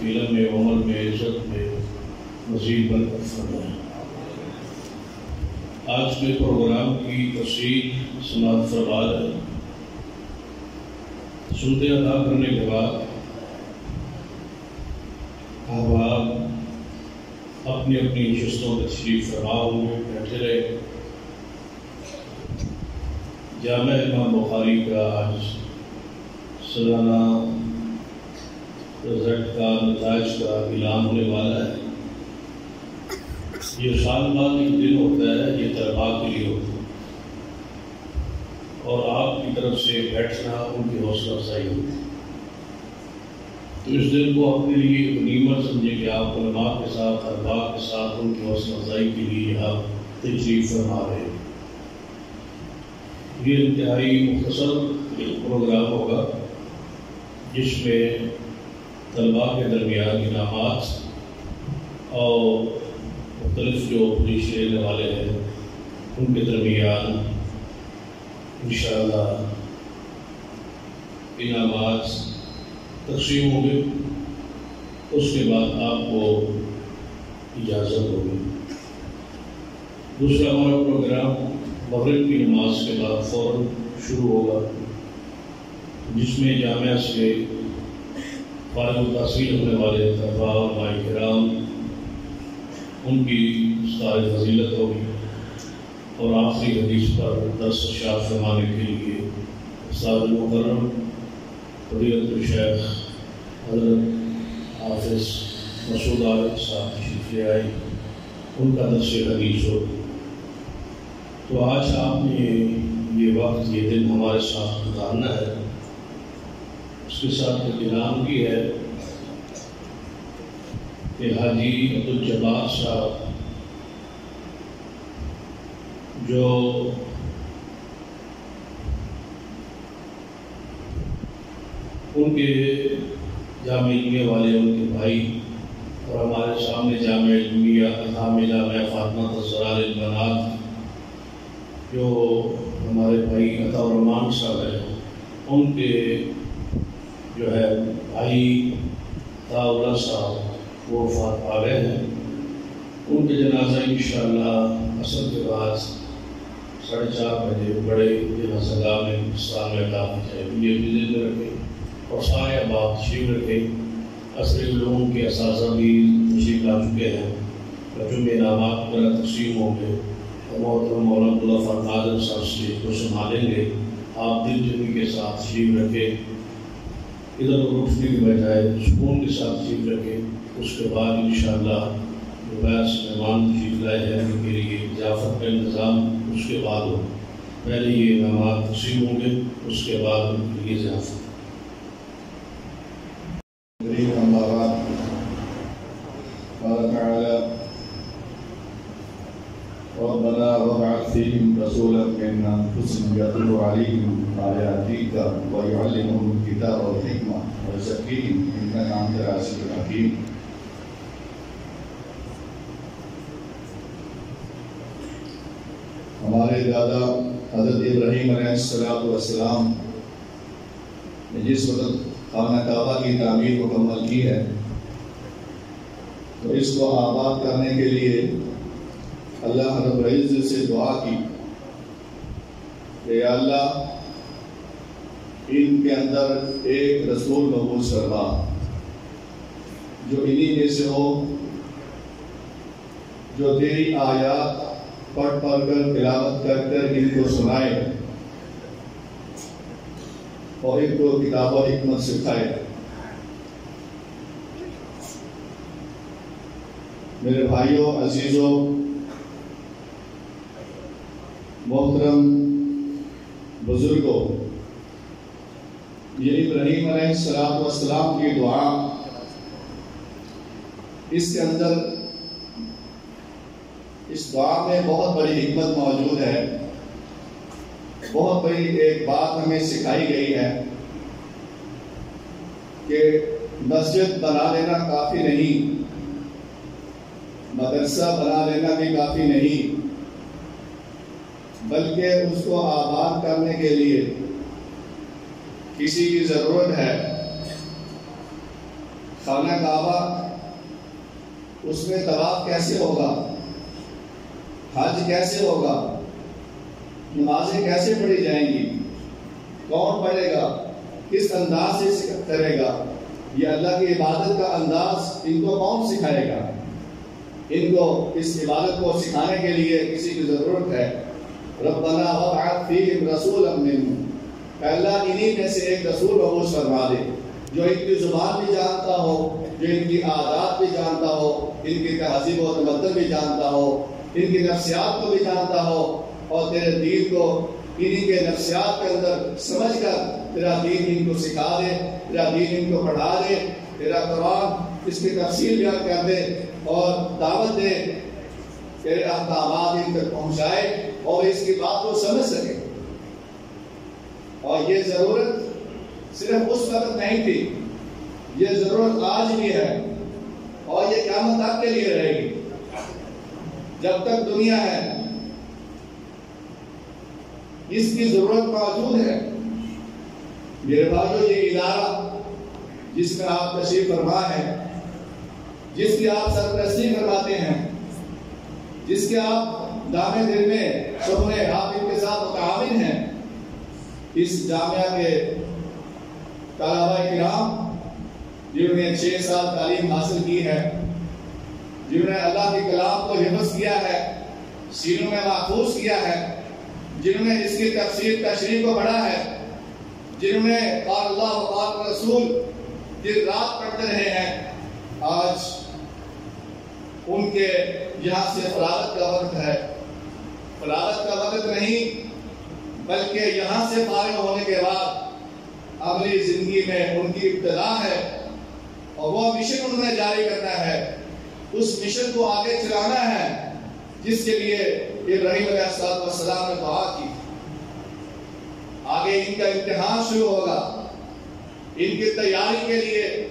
علم میں، عمر میں، عزت میں مزید برکت فرمائے۔ آج کے پروگرام کی تفصیل سماعت فرما ہے۔ سنتے ادا کرنے کے بعد آپ اپنی اپنی نشستوں میں تشریف فرما ہوں گے، بیٹھے رہے۔ جامع امام بخاری کا آج سالانہ رزلٹ کا نتائج کا اعلان ہونے والا ہے۔ یہ سال بعد ایک دن ہوتا ہے، یہ طلباء کے لیے ہوتا ہے اور آپ کی طرف سے بیٹھنا ان کی حوصلہ افزائی ہوتی ہے۔ تو اس دن کو اپنے لیے غنیمت سمجھے کہ آپ علماء کے ساتھ، طلباء کے ساتھ ان کی حوصلہ افزائی کے لیے آپ تشریف فرما رہے ہیں۔ یہ انتہائی مختصر پروگرام ہوگا جس میں طلباء کے درمیان انعامات اور مختلف جو پوزیشن لینے والے ہیں ان کے درمیان انشاءاللہ انعامات تقسیم ہوں گے۔ اس کے بعد آپ کو اجازت ہوگی۔ دوسرا ہمارا پروگرام مغرب کی نماز کے بعد فوراً شروع ہوگا، جس میں جامعہ سے فارغ التحصیل ہونے والے طلباء اور علماء کرام ان کی ساری فضیلت ہوگی اور آخری حدیث پر درس ارشاد فرمانے کے لیے استاد مکرم فضیلت الشیخ حضرت حافظ مسعود عارف صاحب تشریف لے آئے، ان کا درس حدیث ہوگی۔ تو آج آپ نے یہ وقت، یہ دن ہمارے ساتھ گزارنا ہے۔ اس کے ساتھ ایک اعلان بھی ہے کہ حاجی عبدالجبار صاحب جو ان کے جامعہ علمیہ والے، ان کے بھائی اور ہمارے سامنے جامعہ علمیہ جامعہ فاطمہ الزہرا للبنات جو ہمارے بھائی عطا الرحمان صاحب ہیں، ان کے جو ہے بھائی عطا اللہ صاحب وہ وفات پا گئے ہیں۔ ان کے جنازہ انشاءاللہ عصر کے بعد 4:30 بجے بڑے جنازہ گاہ میں ہندوستان میں ادا کی جائے گی۔ یہ بھی ذہن میں رکھیں اور سارے احباب تشریف رکھیں۔ عصری علوم کے اساتذہ بھی تشریف لا چکے ہیں، بچوں میں انعامات وغیرہ تقسیم ہوں گے۔ محترم مولانا عبداللہ فرقاد صاحب سے کو سنبھالیں گے۔ آپ دل جمعی کے ساتھ تشریف رکھیں، ادھر ادھر اٹھنے کے بجائے سکون کے ساتھ تشریف رکھیں۔ اس کے بعد انشاءاللہ جو غیر سے مہمان تشریف لائے ہیں ان کے لیے ضیافت کا انتظام اس کے بعد ہو۔ پہلے یہ انعامات تقسیم ہوں گے، اس کے بعد ان کے لیے ضیافت۔ ربنا وابعث فيهم رسولا من انفسهم يتلو عليهم آياتك ويعلمهم الكتاب والحكمة ويزكيهم إنك أنت العزيز الحكيم۔ ہمارے دادا حضرت ابراہیم علیہ السلام نے جس وقت خانہ کعبہ کی تعمیر مکمل کی ہے تو اس کو آباد کرنے کے لیے اللہ رب العزت سے دعا کی کہ یا اللہ ان کے اندر ایک رسول مبعوث فرما جو انہی میں سے ہو، جو تیری آیات پڑھ کر تلاوت کر ان کو سنائے اور ان کو کتاب و حکمت سکھائے۔ میرے بھائیوں، عزیزوں، محترم بزرگوں، یہ ابراہیم علیہ السلام کی دعا، اس کے اندر اس دعا میں بہت بڑی حکمت موجود ہے۔ بہت بڑی ایک بات ہمیں سکھائی گئی ہے کہ مسجد بنا لینا کافی نہیں، مدرسہ بنا لینا بھی کافی نہیں، بلکہ اس کو آباد کرنے کے لیے کسی کی ضرورت ہے۔ خانہ کعبہ اس میں طواف کیسے ہوگا، حج کیسے ہوگا، نمازیں کیسے پڑھی جائیں گی، کون پڑھے گا، کس انداز سے کرے گا، یہ اللہ کی عبادت کا انداز ان کو کون سکھائے گا؟ ان کو اس عبادت کو سکھانے کے لیے کسی کی ضرورت ہے۔ ربنا وابعث فیہم رسولا منہم، کہ اللہ انہی میں سے ایک رسول مبعوث فرما دے جو ان کی زبان بھی جانتا ہو، جو ان کی عادات بھی جانتا ہو، ان کی تہذیب و تمدن بھی جانتا ہو، ان کی نفسیات کو بھی جانتا ہو، اور تیرے دین کو انہی کے نفسیات کے اندر سمجھ کر تیرا دین ان کو سکھا دے، تیرا دین ان کو پڑھا دے، تیرا قرآن اس کی تفصیل بیان کر دے اور دعوت دے، تیرے احکامات ان تک پہنچائے اور اس کی بات کو سمجھ سکے۔ اور یہ ضرورت صرف اس وقت نہیں تھی، یہ ضرورت آج بھی ہے اور یہ قیامت تک کے لیے رہے گی۔ جب تک دنیا ہے اس کی ضرورت موجود ہے۔ میرے بھائیو، یہ ادارہ جس میں آپ تشریف فرما ہے، جس کی آپ سرپرستی فرماتے ہیں، جس کے آپ دامے دل میں شغل حافظ کے ساتھ متعاون ہیں، اس جامعہ کے طلباء کرام جنہوں نے 6 سال تعلیم حاصل کی ہے، جنہوں نے اللہ کے کلام کو حفظ کیا ہے، سینوں میں محفوظ کیا ہے، جنہوں نے اس کی تفسیر تشریح کو پڑھا ہے، جنہوں نے قال اللہ و قال رسول دن رات پڑھتے رہے ہیں، آج ان کے یہاں سے فراغت کا وقت ہے۔ فراغت کا وقت نہیں بلکہ یہاں سے فارغ ہونے کے بعد اگلی زندگی میں ان کی ابتدا ہے اور وہ مشن انہوں نے جاری کرنا ہے، اس مشن کو آگے چلانا ہے جس کے لیے ابراہیم علیہ السلام نے دعا کی۔ آگے ان کا امتحان شروع ہوگا، ان کی تیاری کے لیے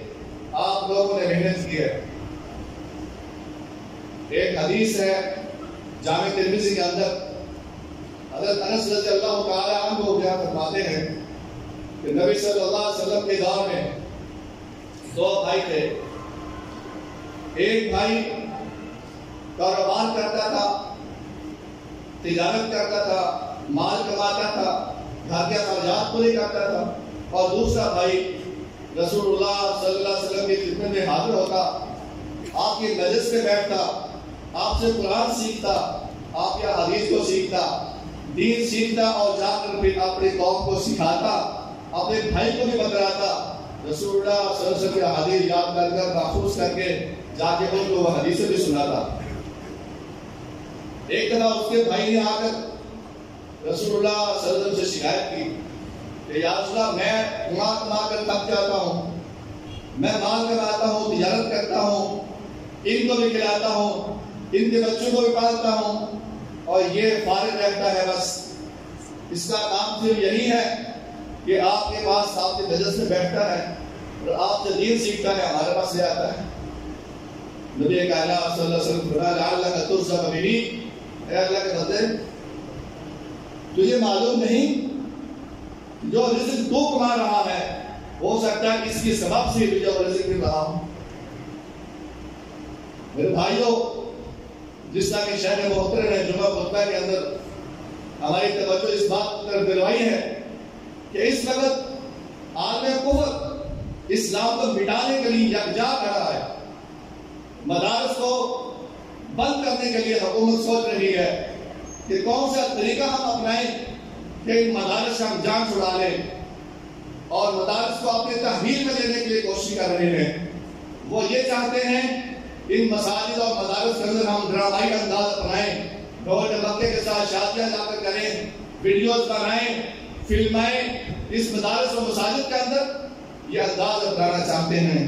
آپ لوگوں نے محنت کی ہے۔ ایک حدیث ہے جامع ترمذی کے اندر، حضرت انس رضی اللہ تعالی عنہ بیان فرماتے ہیں کہ نبی صلی اللہ علیہ وسلم کے دور میں 2 بھائی تھے۔ ایک بھائی کاروبار کرتا تھا، تجارت کرتا تھا، مال کماتا تھا، گھر کے اخراجات پورے کرتا تھا، اور دوسرا بھائی رسول اللہ صلی اللہ علیہ وسلم کی خدمت میں حاضر ہوتا، آپ کی مجلس میں بیٹھتا، آپ سے قرآن سیکھتا، آپ کے حدیث کو سیکھتا، دین سیکھتا اور جا کر پھر اپنی قوم کو سکھاتا، اپنے بھائی کو بھی بتلاتا، رسول اللہ صلی اللہ علیہ وسلم کی حدیث یاد کر کر محفوظ کر کے جا کے ان کو وہ حدیثیں بھی سناتا۔ ایک دفعہ اس کے بھائی نے آ کر رسول اللہ صلی اللہ علیہ وسلم سے شکایت کی کہ یا رسول اللہ، میں کما کر تھک جاتا ہوں، میں مال کماتا ہوں، تجارت کرتا ہوں، ان کو بھی کھلاتا ہوں، ان کے بچوں کو بھی پالتا ہوں، اور یہ فارغ رہتا ہے، بس اس کا کام صرف یہی ہے کہ آپ کے پاس آپ کے مجلس میں بیٹھتا ہے اور آپ سے دین سیکھتا ہے، ہمارے پاس لے آتا ہے۔ نبی کائنات صلی اللہ علیہ وسلم فرمایا لعلک ترزق بہ، اے اللہ کے بندے، تجھے معلوم نہیں جو رزق تو کما رہا ہے ہو سکتا ہے اس کی سبب سے بھی جو رزق مل رہا ہوں۔ میرے بھائیوں، جس طرح کہ شہر محترم نے جمعہ خطبہ کے اندر ہماری توجہ اس بات پر دلوائی ہے کہ اس وقت عالم کفر اسلام کو مٹانے کے لیے یکجا کھڑا ہے۔ مدارس کو بند کرنے کے لیے حکومت سوچ رہی ہے کہ کون سا طریقہ ہم اپنائیں کہ ان مدارس سے ہم جان چھڑا لیں، اور مدارس کو اپنے تحویل میں لینے کے لیے کوشش کر رہے ہیں۔ وہ یہ چاہتے ہیں ان مساجد اور مدارس کے اندر ہم ڈرامائی کا انداز اپنائیں، ڈھول ڈھمکے کے ساتھ شادیاں جا کر کریں، ویڈیوز بنائیں، فلمائیں، اس مدارس اور مساجد کے اندر یہ انداز اپنانا چاہتے ہیں۔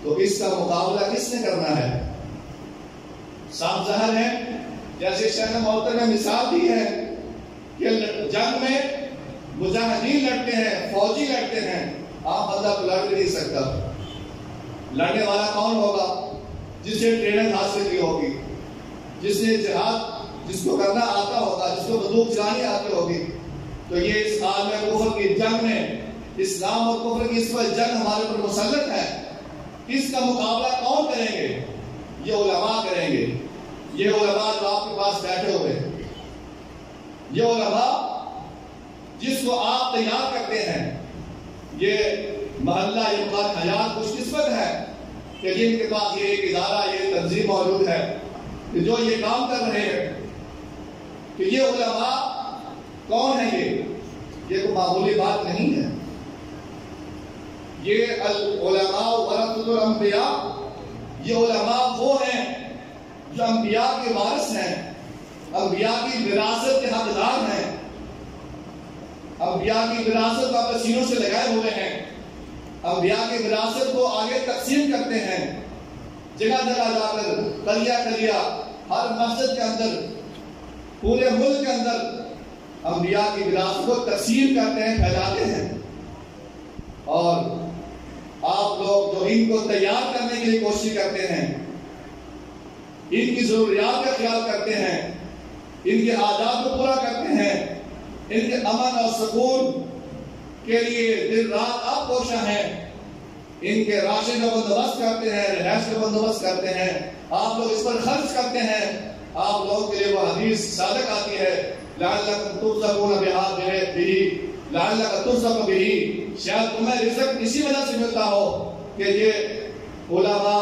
تو اس کا مقابلہ کس نے کرنا ہے؟ صاف ظاہر ہے، جیسے شیخ محترم نے مثال دی ہے کہ جنگ میں مجاہدین لڑتے ہیں، فوجی لڑتے ہیں، آپ بندہ تو لڑ بھی نہیں سکتا۔ لڑنے والا کون ہوگا؟ جس نے ٹریننگ حاصل کی ہوگی، جس نے جہاد جس کو کرنا آتا ہوگا، جس کو بندوق چلانی آتی ہوگی۔ تو یہ اس عالم کفر کی جنگ میں، اسلام اور کفر کی اس وقت جنگ ہمارے پر مسلط ہے، اس کا مقابلہ کون کریں گے؟ یہ علماء کریں گے. یہ علماء جو آپ کے پاس بیٹھے ہوئے ہیں، یہ علماء جس کو آپ تیار کرتے ہیں، یہ محلہ یہ مقام حیات خوش قسمت ہے کہ جن کے پاس یہ ایک ادارہ، یہ تنظیم موجود ہے کہ جو یہ کام کر رہے ہیں. کہ یہ علماء کون ہیں؟ یہ کوئی معمولی بات نہیں ہے. یہ العلماء ورثۃ الانبیاء، یہ علماء وہ ہیں جو انبیاء کے وارث ہیں، انبیاء کی وراثت کے حقدار ہیں، انبیاء کی وراثت کو اپنے سینوں سے لگائے ہوئے ہیں، انبیاء کی وراثت کو آگے تقسیم کرتے ہیں. جگہ جگہ جا کر قریہ قریہ ہر مسجد کے اندر، پورے ملک کے اندر انبیاء کی وراثت کو تقسیم کرتے ہیں، پھیلاتے ہیں. اور آپ لوگ جو ان کو تیار کرنے کے لیے کوشش کرتے ہیں، ان کی ضروریات کا خیال کرتے ہیں، ان کے حاجات کو پورا کرتے ہیں، ان کے امن اور سکون کے لیے دن رات آپ کوشاں ہیں، ان کے راشن کا بندوبست کرتے ہیں، رہائش کا بندوبست کرتے ہیں، آپ لوگ اس پر خرچ کرتے ہیں. آپ لوگوں کے لیے وہ حدیث صادق آتی ہے، لعلکم ترزقون بِهِ لعلک ترزق بِهِ، شاید تمہیں رزق اسی وجہ سے ملتا ہو کہ یہ علماء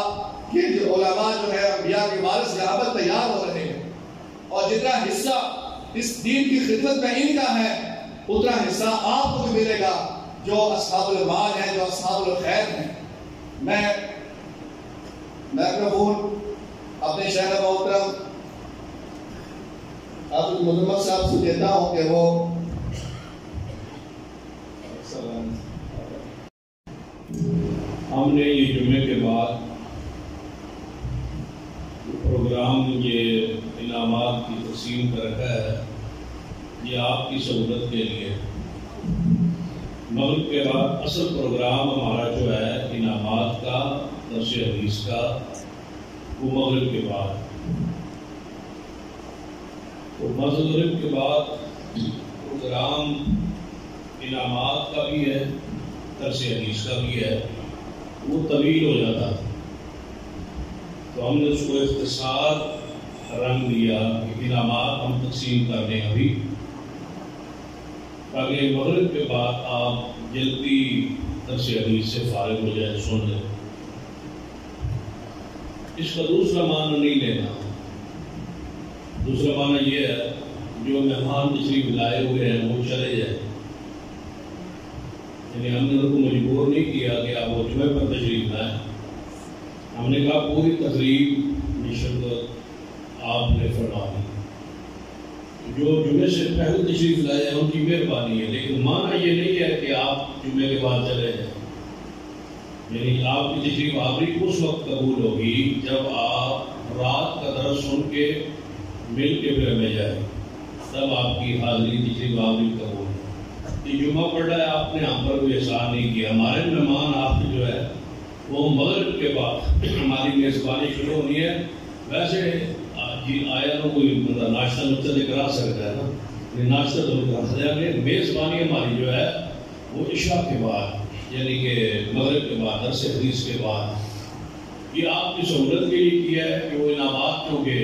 جو ہے انبیاء کے وارث یہاں پر تیار ہو رہے ہیں. اور جتنا حصہ اس دین کی خدمت میں ان کا ہے، اتنا حصہ آپ کو بھی ملے گا جو اصحاب المال ہیں، جو اصحاب الخیر ہیں. میں میکروفون اپنے شہر محترم عبد المذمت صاحب سے دیتا ہوں کہ وہ ہم نے یہ جمعے کے بعد پروگرام یہ انعامات کی تقسیم کر رکھا ہے، یہ آپ کی سہولت کے لیے. مغرب کے بعد اصل پروگرام ہمارا جو ہے انعامات کا، درس حدیث کا، وہ مغرب کے بعد. مغرب کے بعد پروگرام انعامات کا بھی ہے، درس حدیث کا بھی ہے، وہ طویل ہو جاتا تھا. تو ہم نے اس کو اختصار رنگ دیا کہ انعامات ہم تقسیم کر دیں ابھی، تاکہ مغرب کے بعد آپ جلدی درس حدیث سے فارغ ہو جائیں، سن لیں. اس کا دوسرا معنی نہیں لینا. دوسرا معنی یہ ہے جو مہمان تشریف لائے ہوئے ہیں وہ چلے جائیں. یعنی ہم نے ان کو مجبور نہیں کیا کہ آپ وہ جمعے پر تشریف لائیں. ہم نے کہا پوری تقریب میں شرکت آپ نے فرما دی. جو جمعے سے پہلے تشریف لائے ہیں ان کی مہربانی ہے، لیکن معنی یہ نہیں ہے کہ آپ جمعے کے بعد چلے جائیں. یعنی آپ کی تشریف آوری اس وقت قبول ہوگی جب آپ رات کا درس سن کے مل کے پھر میں جائیں، تب آپ کی حاضری تشریف آوری قبول. یہ جمعہ پڑھا ہے، آپ نے ہم پر کوئی احسان نہیں کیا. ہمارے مہمان آپ جو ہے وہ مغرب کے بعد ہماری میزبانی شروع ہونی ہے. ویسے آیا تو کوئی بندہ ناشتہ نقطہ کرا سکتا ہے نا، ناشتہ تو کرا دیا گے. میزبانی ہماری جو ہے وہ عشاء کے بعد، یعنی کہ مغرب کے بعد، درس حدیث کے بعد. یہ آپ کی سہولت کے لیے کیا ہے کہ وہ انعامات کیونکہ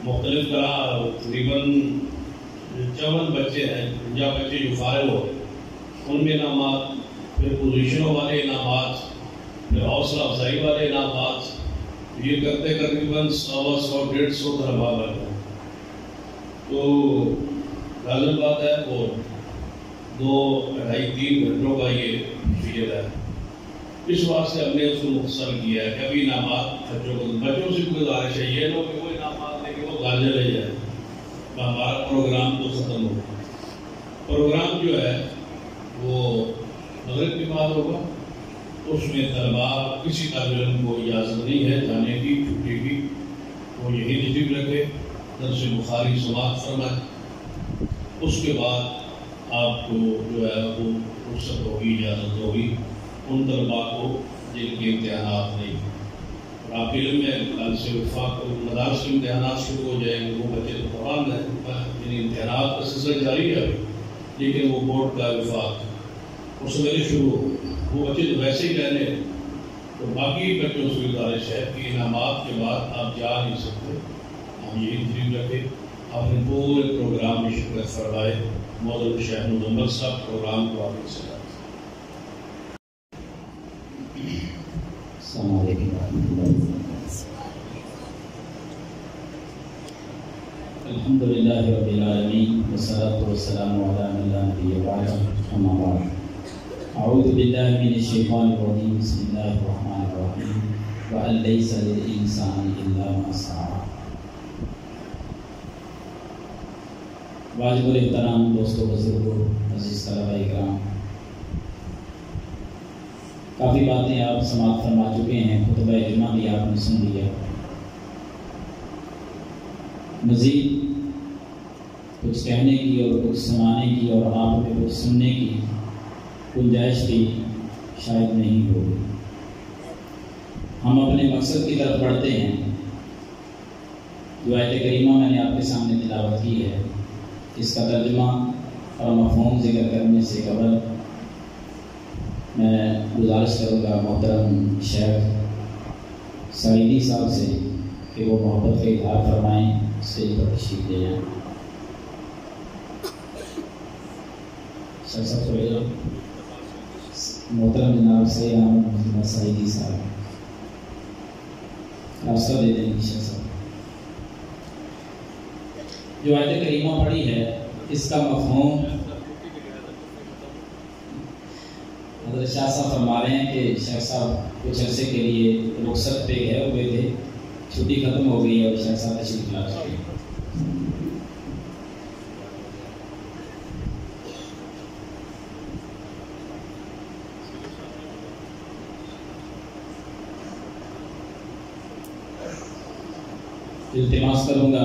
مختلف طرح تقریباً 54 بچے ہیں، 50 بچے جو فارغ ہو گئے، ان میں انعامات، پھر پوزیشنوں والے انعامات، پھر حوصلہ افزائی والے انعامات، یہ کرتے تقریباً 100-150 طلباء بن گئے. تو غالب بات ہے وہ 2-2.5-3 گھنٹوں کا یہ پیریڈ ہے. اس واسطے ہم نے اس کو مختصر کیا ہے کہ ابھی انعامات بچوں سے گزارش ہے یہ لوگ وہ انعامات لے کے وہ گھر چلے جائیں. ہمارا پروگرام تو ختم ہو گیا. پروگرام جو ہے وہ مغرب کے بعد ہوگا. اس میں طلباء کسی طالب علم کو اجازت نہیں ہے جانے کی، چھٹی کی. وہ یہی تشریف رکھے، درس بخاری سماعت فرمائے. اس کے بعد آپ کو جو ہے وہ فرصت ہوگی، اجازت ہوگی ان طلباء کو جن کے امتحانات نہیں. آپ علم میں کل سے وفاق مدارس کے امتحانات شروع ہو جائیں گے. وہ بچے تو قرآن ہے، یعنی امتحانات کا سلسلہ جاری ہے ابھی، لیکن وہ بورڈ کا وفاق اس وجہ شروع ہو. وہ بچے تو ویسے ہی رہنے تو باقی بچوں سے گزارش ہے کہ انعامات کے بعد آپ جا نہیں سکتے، ہم یہ انتظام رکھے اپنے پورے پروگرام میں شرکت فرمائے۔ محترم شیخ مزمل صاحب پروگرام کو آگے سے السلام علیکم۔ الحمدللہ رب العالمین والصلاة والسلام علی من لا نبی بعدہ، اما بعد، اعوذ باللہ من الشیطان الرجیم، بسم اللہ الرحمن الرحیم، وَأَن لَيْسَ لِلْإِنسَانِ إِلَّا مَا سَعَىٰ۔ واجب الاحترام دوستو، بزرگوں، عزیز طلباء اکرام، کافی باتیں آپ سماعت فرما چکے ہیں، خطبہ جمعہ بھی آپ نے سن لیا۔ مزید کچھ کہنے کی اور کچھ سنانے کی اور آپ پہ کچھ سننے کی گنجائش بھی شاید نہیں ہوگی۔ ہم اپنے مقصد کی طرف بڑھتے ہیں۔ جو آیت کریمہ میں نے آپ کے سامنے تلاوت کی ہے، اس کا ترجمہ اور مفہوم ذکر کرنے سے قبل میں گزارش کروں گا محترم شیخ سعیدی صاحب سے کہ وہ محبت کا اظہار فرمائیں، اسٹیج پر تشریف لے جائیں۔ شیخ صاحب کو لے جاؤ، محترم جناب سید احمد محمد سعیدی صاحب، راستہ دے دیں گے۔ شیخ صاحب جو آیت کریمہ پڑھی ہے، اس کا مفہوم حضرت شاہ صاحب فرما رہے ہیں کہ شیخ صاحب کچھ عرصے کے لیے رخصت پہ گئے ہوئے تھے، چھٹی ختم ہو گئی ہے اور شیخ صاحب تشریف لا چکے ہیں۔ التماس کروں گا،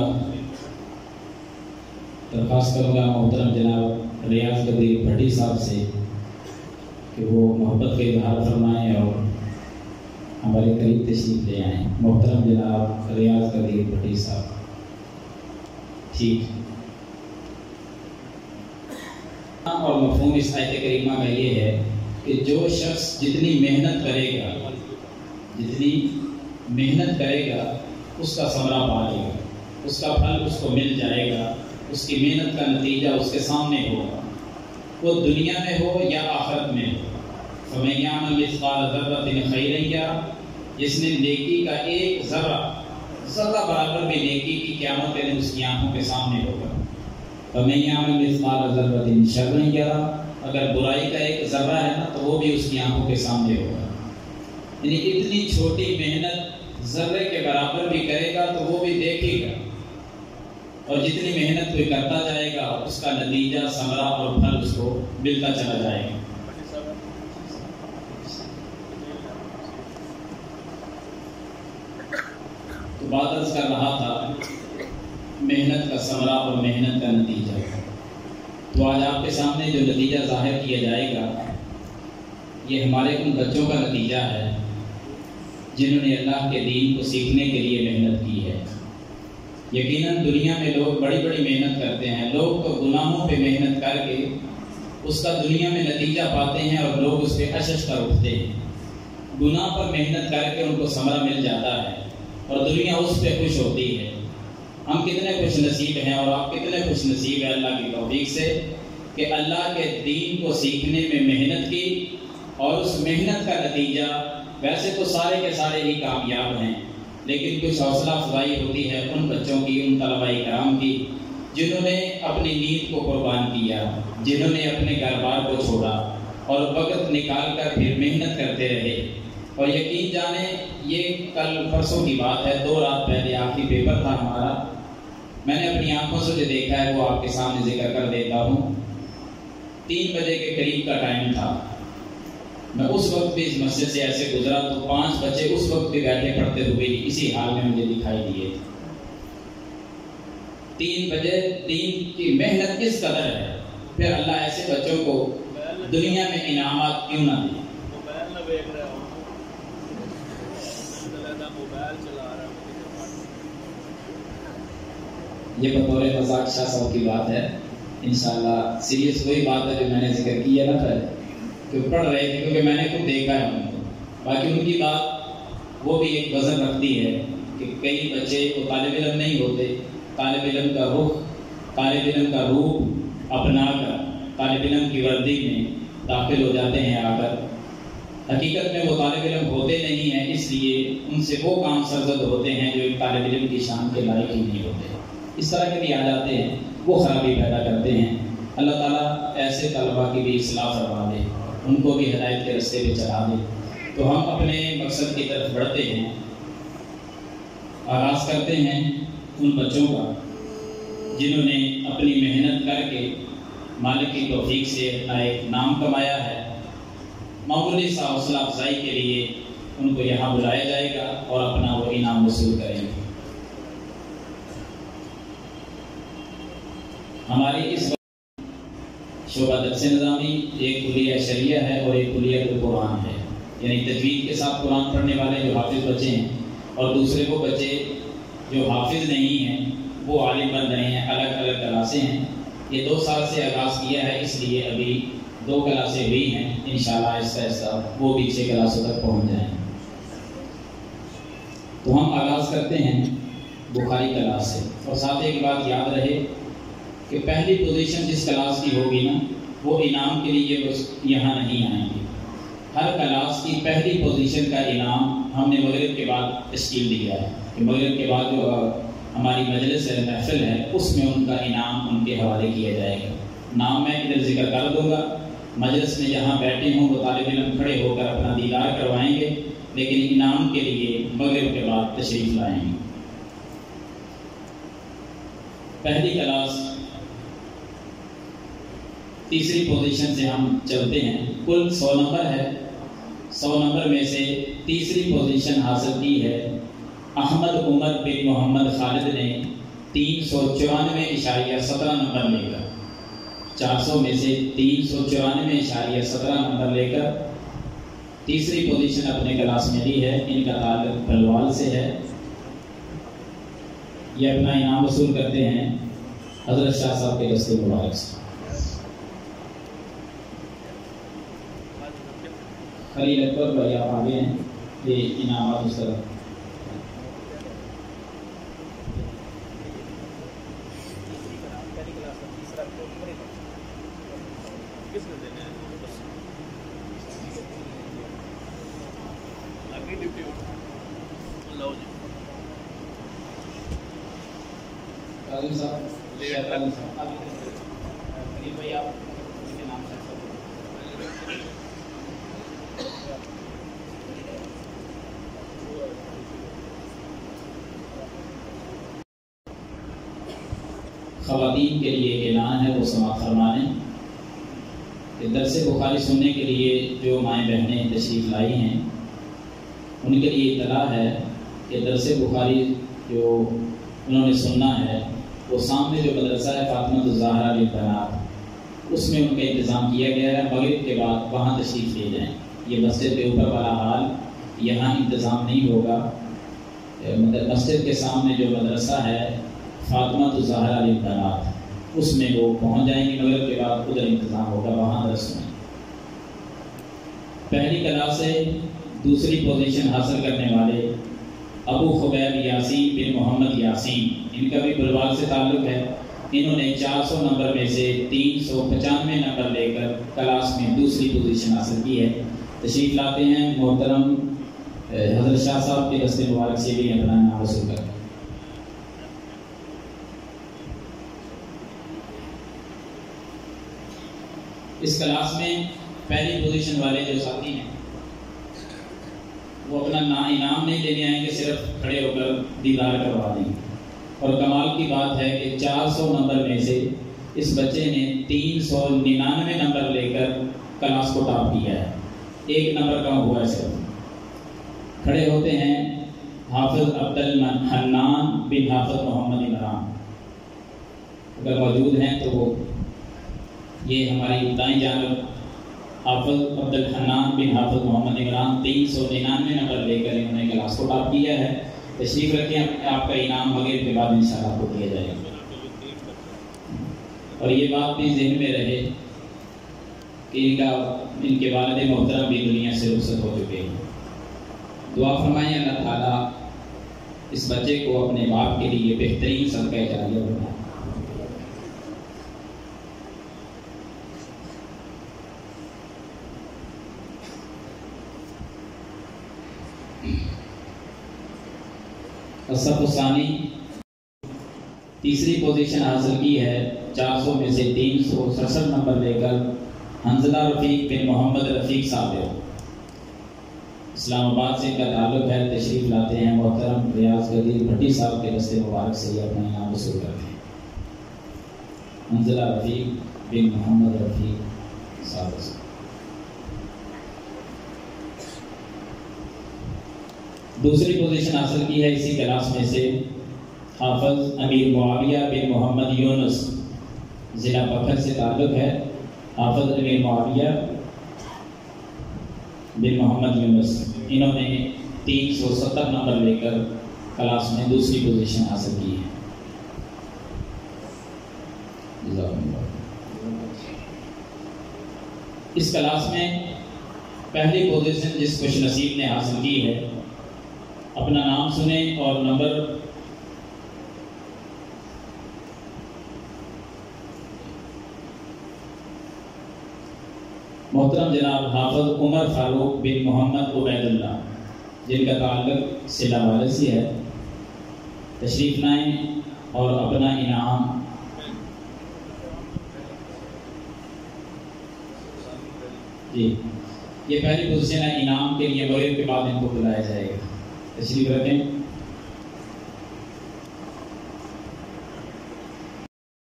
درخواست کروں گا محترم جناب ریاض قدیر بھٹی صاحب سے کہ وہ محبت کا اظہار فرمائیں اور ہمارے قریب تشریف لے آئیں۔ محترم جناب ریاض قدیر بھٹی صاحب، ٹھیک۔ اور مفہوم اس آیت کریمہ کا یہ ہے کہ جو شخص جتنی محنت کرے گا اس کا ثمرہ پائے گا، اس کا پھل اس کو مل جائے گا، اس کی محنت کا نتیجہ اس کے سامنے ہوگا، وہ دنیا میں ہو یا آخرت میں ہو۔ فَمَن يَعْمَلْ مِثْقَالَ ذَرَّةٍ خَيْرًا يَرَهُ، جس نے نیکی کا ایک ذرہ برابر بھی نیکی کی قیامت میں اس کی آنکھوں کے سامنے ہوگا۔ فَمَن يَعْمَلْ مِثْقَالَ ذَرَّةٍ شَرًّا يَرَهُ، اگر برائی کا ایک ذرہ ہے نا تو وہ بھی اس کی آنکھوں کے سامنے ہوگا۔ یعنی اتنی چھوٹی محنت ذرے کے برابر بھی کرے گا تو وہ بھی دیکھے گا، اور جتنی محنت کوئی کرتا جائے گا اس کا نتیجہ ثمرہ اور پھل اس کو ملتا چلا جائے گا۔ تو بات عرض کر رہا تھا محنت کا ثمرہ اور محنت کا نتیجہ۔ تو آج آپ کے سامنے جو نتیجہ ظاہر کیا جائے گا یہ ہمارے ان بچوں کا نتیجہ ہے جنہوں نے اللہ کے دین کو سیکھنے کے لیے محنت کی ہے۔ یقیناً دنیا میں لوگ بڑی بڑی محنت کرتے ہیں، لوگ تو گناہوں پہ محنت کر کے اس کا دنیا میں نتیجہ پاتے ہیں اور لوگ اس پہ اشش کر اٹھتے ہیں۔ گناہ پر محنت کر کے ان کو ثمرہ مل جاتا ہے اور دنیا اس پہ خوش ہوتی ہے۔ ہم کتنے خوش نصیب ہیں اور آپ کتنے خوش نصیب ہیں اللہ کی توفیق سے کہ اللہ کے دین کو سیکھنے میں محنت کی، اور اس محنت کا نتیجہ ویسے تو سارے کے سارے ہی کامیاب ہیں، لیکن کچھ حوصلہ افزائی ہوتی ہے ان بچوں کی، ان طلباء کرام کی جنہوں نے اپنی نیند کو قربان کیا، جنہوں نے اپنے گھر بار کو چھوڑا اور وقت نکال کر پھر محنت کرتے رہے۔ اور یقین جانیں یہ کل پرسوں کی بات ہے، 2 رات پہلے آخری پیپر تھا ہمارا، میں نے اپنی آنکھوں سے جو دیکھا ہے وہ آپ کے سامنے ذکر کر دیتا ہوں۔ 3 بجے کے قریب کا ٹائم تھا، میں اس وقت بھی اس مسجد سے ایسے گزرا تو 5 بچے اس وقت بھی بیٹھے پڑھتے ہوئے اسی حال میں مجھے دکھائی دیے تھے۔ 3 بجے دین کی محنت کس قدر ہے، پھر اللہ ایسے بچوں کو دنیا میں انعامات کیوں نہ دے۔ یہ بطور مذاق شاہ صاحب کی بات ہے، انشاءاللہ سیریس وہی بات ہے جو میں نے ذکر کی ہے نا پہلے، کہ پڑھ رہے تھے کیونکہ میں نے خود دیکھا ہے ان کو باقی ان کی بات وہ بھی ایک وزن رکھتی ہے کہ کئی بچے وہ طالب علم نہیں ہوتے، طالب علم کا رخ، طالب علم کا روپ اپنا کر طالب علم کی وردی میں داخل ہو جاتے ہیں آ کر، حقیقت میں وہ طالب علم ہوتے نہیں ہیں، اس لیے ان سے وہ کام سرزد ہوتے ہیں جو ایک طالب علم کی شان کے لائق ہی نہیں ہوتے، اس طرح کے بھی آ جاتے ہیں، وہ خرابی پیدا کرتے ہیں۔ اللہ تعالیٰ ایسے طلباء کی بھی اصلاح فرما دے، ان کو بھی ہدایت کے راستے پہ چلا دے۔ تو ہم اپنے مقصد کی طرف بڑھتے ہیں، آغاز کرتے ہیں ان بچوں کا جنہوں نے اپنی محنت کر کے مالک کی توفیق سے اپنا ایک نام کمایا ہے۔ معمولی سا حوصلہ افزائی کے لیے ان کو یہاں بلایا جائے گا اور اپنا وہ انعام وصول کریں گے۔ ہماری اس شعبہ درس نظامی ایک کلیہ شریعہ ہے اور ایک کلیہ قرآن ہے، یعنی تجوید کے ساتھ قرآن پڑھنے والے جو حافظ بچے ہیں، اور دوسرے وہ بچے جو حافظ نہیں ہیں وہ عالم بن رہے ہیں، الگ الگ کلاسیں ہیں۔ یہ 2 سال سے آغاز کیا ہے، اس لیے ابھی 2 کلاسیں ہوئی ہیں، انشاءاللہ آہستہ آہستہ وہ بھی 6 کلاسوں تک پہنچ جائیں۔ تو ہم آغاز کرتے ہیں بخاری کلاس سے، اور ساتھ ایک بات یاد رہے کہ پہلی پوزیشن جس کلاس کی ہوگی نا وہ انعام کے لیے یہاں نہیں آئیں گے۔ ہر کلاس کی پہلی پوزیشن کا انعام ہم نے مغرب کے بعد تشکیل دیا ہے کہ مغرب کے بعد جو ہماری مجلس ہے، محفل ہے، اس میں ان کا انعام ان کے حوالے کیا جائے گا۔ نام میں ادھر ذکر کر دوں گا، مجلس میں جہاں بیٹھے ہوں وہ طالب علم کھڑے ہو کر اپنا دیدار کروائیں گے، لیکن انعام کے لیے مغرب کے بعد تشریف لائیں گے۔ پہلی کلاس تیسری پوزیشن سے ہم چلتے ہیں، کل 100 نمبر ہے، 100 نمبر میں سے تیسری پوزیشن حاصل کی ہے احمد عمر بن محمد خالد نے 394.17 نمبر لے کر، 400 میں سے 394.17 نمبر لے کر تیسری پوزیشن اپنے کلاس میں لی ہے۔ ان کا تعلق بلوال سے ہے۔ یہ اپنا انعام وصول کرتے ہیں حضرت شاہ صاحب کے دست مبارک سے۔ خلیل اکبر بھائی آپ آگے ہیں، یہ انعامات اس طرح۔ خواتین کے لیے ایک اعلان ہے، وہ سماعت فرمائیں کہ درس بخاری سننے کے لیے جو مائیں بہنیں تشریف لائی ہیں ان کے لیے اطلاع ہے کہ درس بخاری جو انہوں نے سننا ہے وہ سامنے جو مدرسہ ہے فاطمہ الزہرا للبنات، اس میں ان کا انتظام کیا گیا ہے، مغرب کے بعد وہاں تشریف لے جائیں۔ یہ مسجد کے اوپر والا حال یہاں انتظام نہیں ہوگا، مسجد کے سامنے جو مدرسہ ہے فاطمہ الزہرا للبنات، اس میں وہ پہنچ جائیں گے، مغرب کے بعد ادھر انتظام ہوگا، وہاں درس میں۔ پہلی کلاس سے دوسری پوزیشن حاصل کرنے والے ابو خبیب یاسین بن محمد یاسین، ان کا بھی بلوال سے تعلق ہے۔ انہوں نے 400 نمبر میں سے 395 نمبر لے کر کلاس میں دوسری پوزیشن حاصل کی ہے۔ تشریف لاتے ہیں محترم حضرت شاہ صاحب کے دست مبارک سے بھی اپنا نام وصول کرتے ہیں۔ اس کلاس میں پہلی پوزیشن والے جو ساتھی ہیں وہ اپنا انعام نہیں لینے آئیں گے، صرف کھڑے ہو کر دیدار کروا دیں گے۔ اور کمال کی بات ہے کہ 400 نمبر میں سے اس بچے نے 399 نمبر لے کر کلاس کو ٹاپ کیا ہے، 1 نمبر کم ہوا ہے صرف۔ کھڑے ہوتے ہیں حافظ عبد الحنان بن حافظ محمد عمران، اگر موجود ہیں تو وہ یہ ہماری دائیں جانب حافظ عبد الحنان بن حافظ محمد عمران 399 نمبر لے کر انہوں نے کلاس کو ٹاپ کیا ہے۔ تشریف رکھیں، آپ کا انعام مغرب کے بعد انشاءاللہ آپ کو دیا جائے گا۔ اور یہ بات بھی ذہن میں رہے کہ ان کے والد محترم بھی دنیا سے رخصت ہو چکے ہیں، دعا فرمائیں اللہ تعالیٰ اس بچے کو اپنے باپ کے لیے بہترین صدقہ جاریہ بنائے۔ الصف الثانی تیسری پوزیشن حاصل کی ہے 400 میں سے 367 نمبر لے کر حنزلہ رفیق بن محمد رفیق صاحب، اسلام آباد سے ان کا تعلق ہے، تشریف لاتے ہیں، محترم ریاض غدیر بھٹی صاحب کے دست مبارک سے یہ اپنا انعام وصول کرتے ہیں۔ حنزلہ رفیق بن محمد رفیق صاحب۔ دوسری پوزیشن حاصل کی ہے اسی کلاس میں سے حافظ امیر معاویہ بن محمد یونس، ضلع بکھر سے تعلق ہے، حافظ امیر معاویہ بن محمد یونس، انہوں نے 370 نمبر لے کر کلاس میں دوسری پوزیشن حاصل کی ہے۔ اس کلاس میں پہلی پوزیشن جس خوش نصیب نے حاصل کی ہے، اپنا نام سنیں اور نمبر محترم جناب حافظ عمر فاروق بن محمد عبید اللہ، جن کا تعلق صلہ والد سے ہے، تشریف لائیں اور اپنا انعام جی یہ پہلی پوزیشن ہے، انعام کے لیے مغرب کے بعد ان کو بلایا جائے گا، تشریف رکھیں۔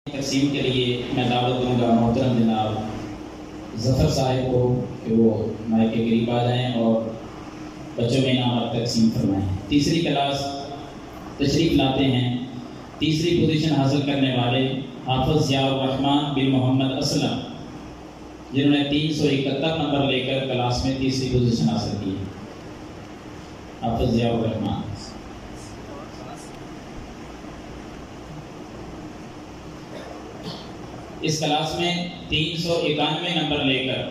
تقسیم کے لیے میں دعوت دوں گا محترم جناب ظفر صاحب کو کہ وہ مائک کے قریب آ جائیں اور بچوں میں انعامات تقسیم فرمائیں۔ تیسری کلاس تشریف لاتے ہیں، تیسری پوزیشن حاصل کرنے والے حافظ ضیاء الرحمن بن محمد اسلم، جنہوں نے 371 نمبر لے کر کلاس میں تیسری پوزیشن حاصل کی ہے۔ حافظ ضیاء الرحمن۔ اس کلاس میں 391 نمبر لے کر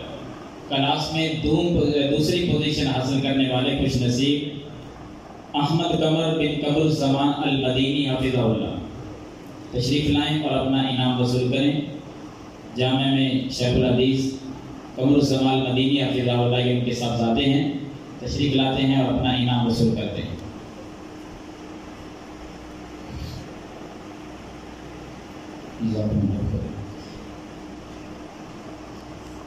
کلاس میں دوسری پوزیشن حاصل کرنے والے خوش نصیب احمد قمر بن قمر الزمان المدینی حفظہ اللہ، تشریف لائیں اور اپنا انعام وصول کریں۔ جامعہ میں شیخ الحدیث قمر الزمان المدینی حفظہ اللہ یہ ان کے صاحبزادے ہیں، تشریف لاتے ہیں اور اپنا انعام وصول کرتے ہیں۔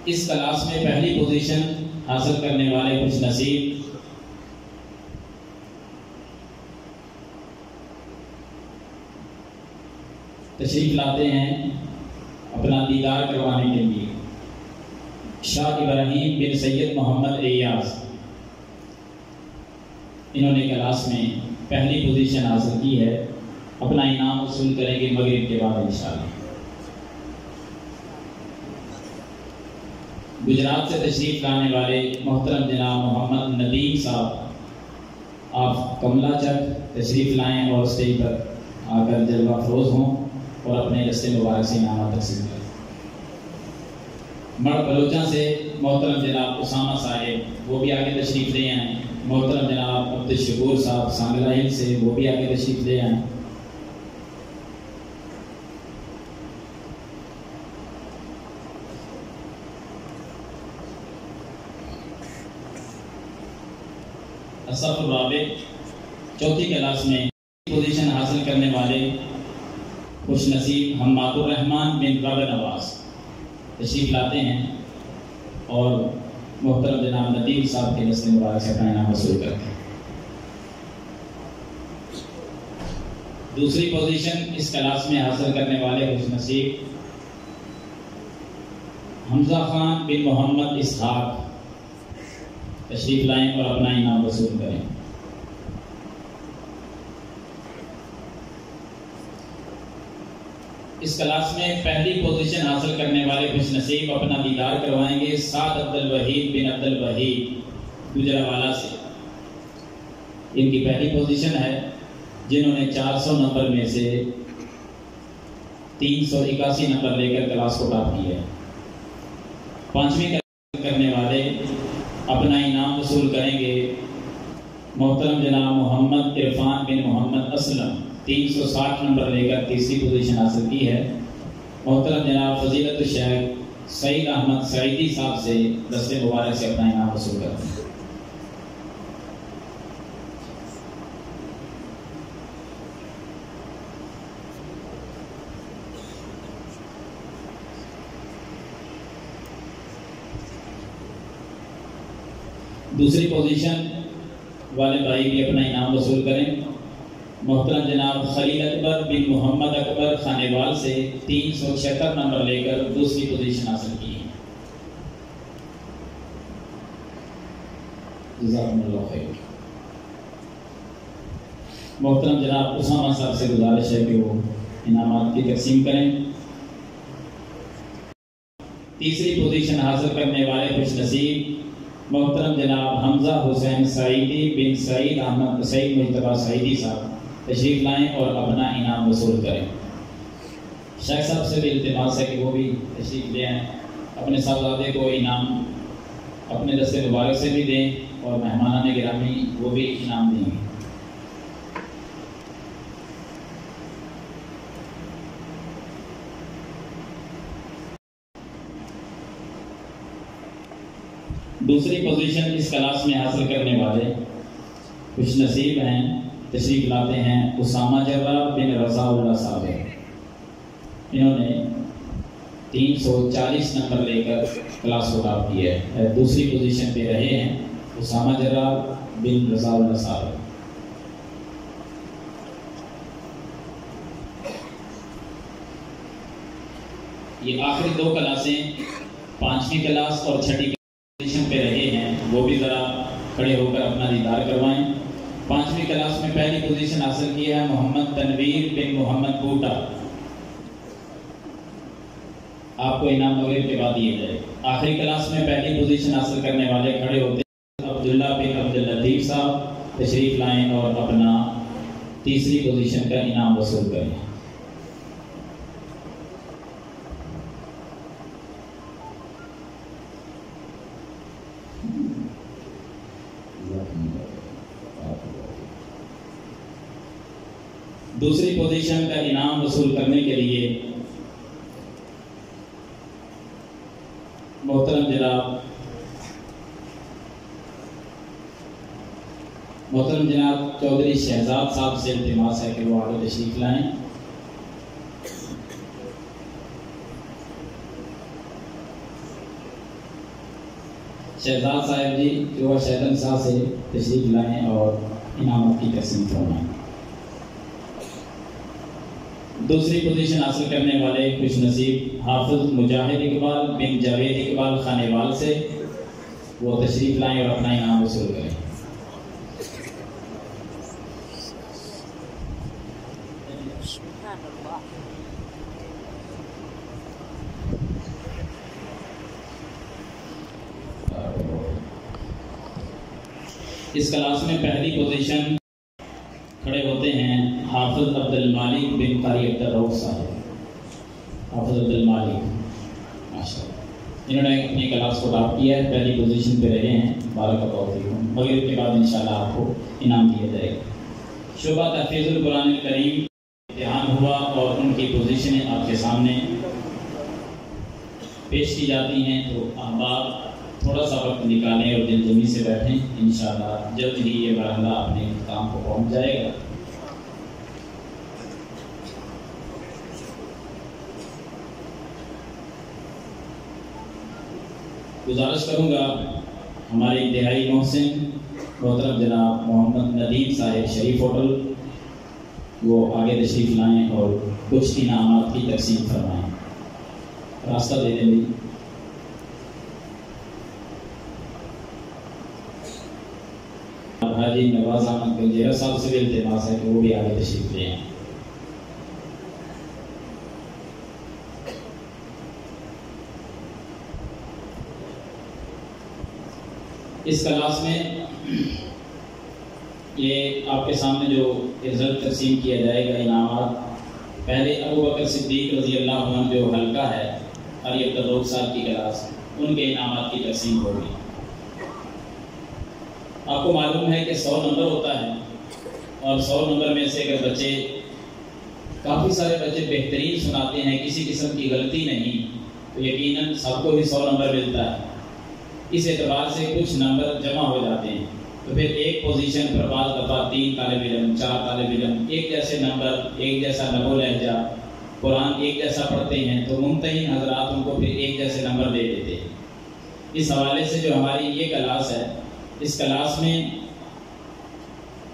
اس کلاس میں پہلی پوزیشن حاصل کرنے والے خوش نصیب تشریف لاتے ہیں اپنا دیدار کروانے کے لیے۔ شاہ ابراہیم بن سید محمد ریاض، انہوں نے کلاس میں پہلی پوزیشن حاصل کی ہے، اپنا انعام وصول کریں گے مغرب کے بعد انشاءاللہ۔ گجرات سے تشریف لانے والے محترم جناب محمد ندیم صاحب، آپ کملا چک تشریف لائیں اور اسٹیج پر آ کر جلوہ افروز ہوں اور اپنے دستے مبارک سے انعامات تقسیم کریں۔ مڑ بلوچاں سے محترم جناب اسامہ صاحب، وہ بھی آگے تشریف لے آئیں۔ محترم جناب عبدالشکور صاحب سانگلہ ہل سے، وہ بھی آگے تشریف لے آئیں۔ الصف الرابع چوتھی کلاس میں پوزیشن حاصل کرنے والے خوش نصیب حماد الرحمن بن رب نواز، تشریف لاتے ہیں اور محترم جناب ندیم صاحب کے دست مبارک سے اپنا انعام وصول کرتے ہیں۔ دوسری پوزیشن اس کلاس میں حاصل کرنے والے خوش نصیب حمزہ خان بن محمد اسحاق، تشریف لائیں اور اپنا انعام وصول کریں۔ اس کلاس میں پہلی پوزیشن حاصل کرنے والے خوش نصیب اپنا دیدار کروائیں گے سعد عبدالوحید بن عبدالوحید گجرانوالہ سے، ان کی پہلی پوزیشن ہے، جنہوں نے 400 نمبر میں سے 381 نمبر لے کر کلاس کو ٹاپ کیا ہے۔ پانچویں کرنے والے اپنا انعام وصول کریں گے محترم جناب محمد عرفان بن محمد اسلم 360 نمبر لے کر تیسری پوزیشن حاصل کی ہے۔ محترم جناب فضیلت الشیخ سعید احمد سعیدی صاحب سے دست مبارک سے اپنا انعام وصول کرتے ہیں۔ دوسری پوزیشن والے بھائی بھی اپنا انعام وصول کریں۔ محترم جناب خلیل اکبر بن محمد اکبر خانیوال سے 376 نمبر لے کر دوسری پوزیشن حاصل کی ہے۔ جزاکم اللہ خیر۔ محترم جناب اسامہ صاحب سے گزارش ہے کہ وہ انعامات کی تقسیم کریں۔ تیسری پوزیشن حاصل کرنے والے خوش نصیب محترم جناب حمزہ حسین سعیدی بن سعید احمد سعید مجتبیٰ سعیدی صاحب تشریف لائیں اور اپنا انعام وصول کریں۔ شیخ صاحب سے بھی التماس ہے کہ وہ بھی تشریف لے آئیں، اپنے صاحبزادے کو انعام اپنے دست مبارک سے بھی دیں اور مہمانان گرامی وہ بھی انعام دیں گے۔ دوسری پوزیشن اس کلاس میں حاصل کرنے والے خوش نصیب ہیں، تشریف لاتے ہیں اسامہ جرہ بن رضا اللہ صاحب۔ انہوں نے 340 نمبر لے کر کلاس کو ٹاپ کیا ہے، دوسری پوزیشن پہ رہے ہیں اسامہ جرہ بن رضا اللہ صاحب۔ یہ آخری دو کلاسیں 5ویں کلاس اور 6ٹھی پوزیشن پہ رہے ہیں، وہ بھی ذرا کھڑے ہو کر اپنا دیدار کروائیں۔ 5ویں کلاس میں پہلی پوزیشن حاصل کی ہے محمد تنویر بن محمد بوٹا، آپ کو انعام وغیرہ کے بعد دیا جائے۔ آخری کلاس میں پہلی پوزیشن حاصل کرنے والے کھڑے ہوتے ہیں عبداللہ بن عبداللطیف صاحب، تشریف لائیں اور اپنا تیسری پوزیشن کا انعام وصول کریں۔ دوسری پوزیشن کا انعام وصول کرنے کے لیے محترم جناب چودھری شہزاد صاحب سے التماس ہے کہ وہ آگے تشریف لائیں۔ شہزاد صاحب جی جو ہے شہزاد صاحب سے تشریف لائیں اور انعامات کی تقسیم فرمائیں۔ دوسری پوزیشن حاصل کرنے والے خوش نصیب حافظ مجاہد اقبال بن جاوید اقبال خانیوال سے وہ تشریف لائیں اور اپنا انعام وصول کریں۔ اس کلاس میں پہلی پوزیشن کھڑے ہوتے ہیں حافظ عبد المالک بن قاری عبد الرؤف صاحب۔ حافظ عبد المالک ماشاءاللہ انہوں نے اپنی کلاس کو ٹاپ کیا ہے، پہلی پوزیشن پہ رہے ہیں، بارک اللہ فیکم۔ مغرب کے بعد انشاءاللہ آپ کو انعام دیا جائے گا۔ شعبہ تحفیظ القرآن الکریم امتحان ہوا اور ان کی پوزیشنیں آپ کے سامنے پیش کی جاتی ہیں، تو احباب تھوڑا سا وقت نکالیں اور دل جمی سے بیٹھیں، انشاءاللہ جلد ہی یہ مرحلہ اپنے کام کو پہنچ جائے گا۔ گزارش کروں گا ہمارے انتہائی محسن محترم جناب محمد ندیم صاحب شریف ہوٹل، وہ آگے تشریف لائیں اور کچھ انعامات کی تقسیم فرمائیں۔ راستہ دے دیں بھی۔ حاجی نواز احمد گنجیرہ صاحب سے بھی التماس ہے کہ وہ بھی آگے تشریف لے آئیں۔ اس کلاس میں یہ آپ کے سامنے جو رزلٹ تقسیم کیا جائے گا انعامات، پہلے ابو بکر صدیق رضی اللہ عنہ جو حلقہ ہے قاری عبد الرؤف صاحب کی کلاس، ان کے انعامات کی تقسیم ہوگی۔ آپ کو معلوم ہے کہ 100 نمبر ہوتا ہے، اور 100 نمبر میں سے اگر بچے، کافی سارے بچے بہترین سناتے ہیں، کسی قسم کی غلطی نہیں، تو یقیناً سب کو بھی 100 نمبر ملتا ہے۔ اس اعتبار سے کچھ نمبر جمع ہو جاتے ہیں، تو پھر ایک پوزیشن پر بعض دفعہ 3 طالب علم، 4 طالب علم ایک جیسے نمبر، ایک جیسا نبو لہجہ، قرآن ایک جیسا پڑھتے ہیں، تو ممتحن حضرات ان کو پھر ایک جیسے نمبر دے دیتے ہیں۔ اس حوالے سے جو ہماری یہ کلاس ہے، اس کلاس میں